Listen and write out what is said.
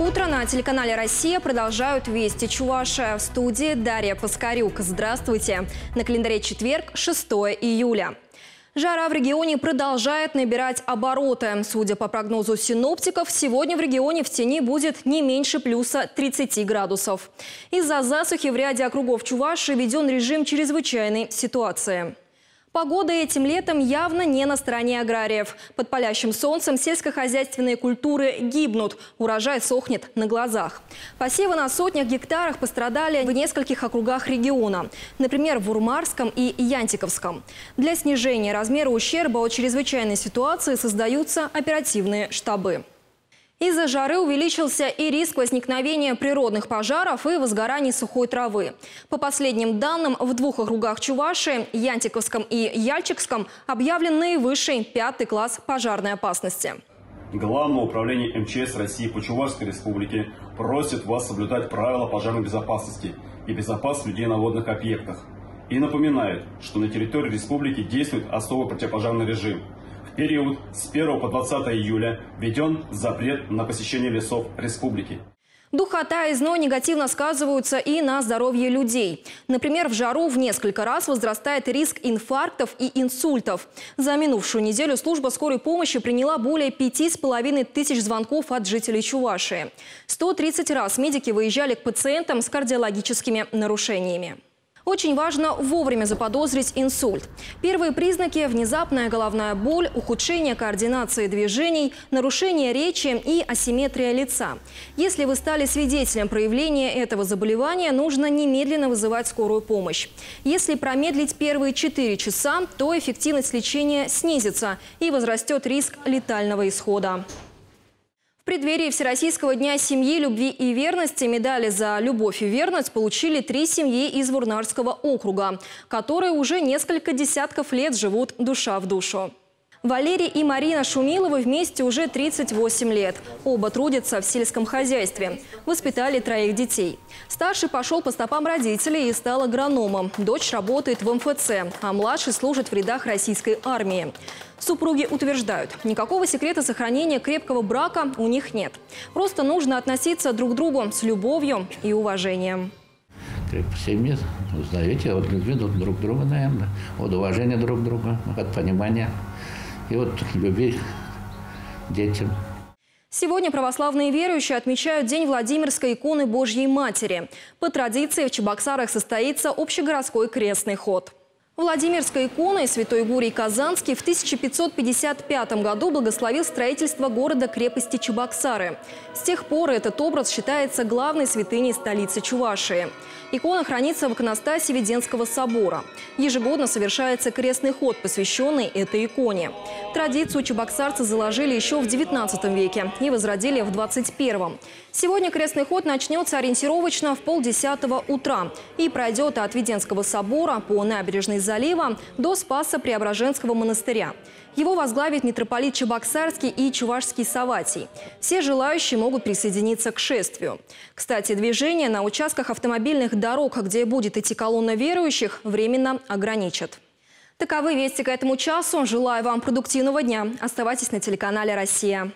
Утро на телеканале «Россия» продолжают «Вести Чувашия». В студии Дарья Паскарюк. Здравствуйте. На календаре четверг, 6 июля. Жара в регионе продолжает набирать обороты. Судя по прогнозу синоптиков, сегодня в регионе в тени будет не меньше плюса 30 градусов. Из-за засухи в ряде округов Чувашии введен режим чрезвычайной ситуации. Погода этим летом явно не на стороне аграриев. Под палящим солнцем сельскохозяйственные культуры гибнут, урожай сохнет на глазах. Посевы на сотнях гектарах пострадали в нескольких округах региона. Например, в Урмарском и Янтиковском. Для снижения размера ущерба от чрезвычайной ситуации создаются оперативные штабы. Из-за жары увеличился и риск возникновения природных пожаров и возгораний сухой травы. По последним данным, в двух округах Чувашии, Янтиковском и Яльчикском, объявлен наивысший 5-й класс пожарной опасности. Главное управление МЧС России по Чувашской республике просит вас соблюдать правила пожарной безопасности и безопасность людей на водных объектах. И напоминает, что на территории республики действует особый противопожарный режим. В период с 1 по 20 июля введен запрет на посещение лесов республики. Духота и зной негативно сказываются и на здоровье людей. Например, в жару в несколько раз возрастает риск инфарктов и инсультов. За минувшую неделю служба скорой помощи приняла более 5500 звонков от жителей Чувашии. 130 раз медики выезжали к пациентам с кардиологическими нарушениями. Очень важно вовремя заподозрить инсульт. Первые признаки – внезапная головная боль, ухудшение координации движений, нарушение речи и асимметрия лица. Если вы стали свидетелем проявления этого заболевания, нужно немедленно вызывать скорую помощь. Если промедлить первые 4 часа, то эффективность лечения снизится и возрастет риск летального исхода. В преддверии Всероссийского дня семьи, любви и верности медали за любовь и верность получили 3 семьи из Вурнарского округа, которые уже несколько десятков лет живут душа в душу. Валерий и Марина Шумиловы вместе уже 38 лет. Оба трудятся в сельском хозяйстве. Воспитали 3 детей. Старший пошел по стопам родителей и стал агрономом. Дочь работает в МФЦ, а младший служит в рядах российской армии. Супруги утверждают, никакого секрета сохранения крепкого брака у них нет. Просто нужно относиться друг к другу с любовью и уважением. В семье узнаете от любви друг друга, наверное, от уважения друг друга, от понимания и от любви к детям. Сегодня православные верующие отмечают День Владимирской иконы Божьей Матери. По традиции в Чебоксарах состоится общегородской крестный ход. Владимирской иконой святой Гурий Казанский в 1555 году благословил строительство города-крепости Чебоксары. С тех пор этот образ считается главной святыней столицы Чувашии. Икона хранится в иконостасе Веденского собора. Ежегодно совершается крестный ход, посвященный этой иконе. Традицию чебоксарцы заложили еще в XIX веке и возродили в XXI. Сегодня крестный ход начнется ориентировочно в 9:30 утра и пройдет от Веденского собора по набережной залива до Спасо-Преображенского монастыря. Его возглавит митрополит Чебоксарский и Чувашский Саватий. Все желающие могут присоединиться к шествию. Кстати, движение на участках автомобильных дорог, где будет идти колонна верующих, временно ограничат. Таковы вести к этому часу. Желаю вам продуктивного дня. Оставайтесь на телеканале «Россия».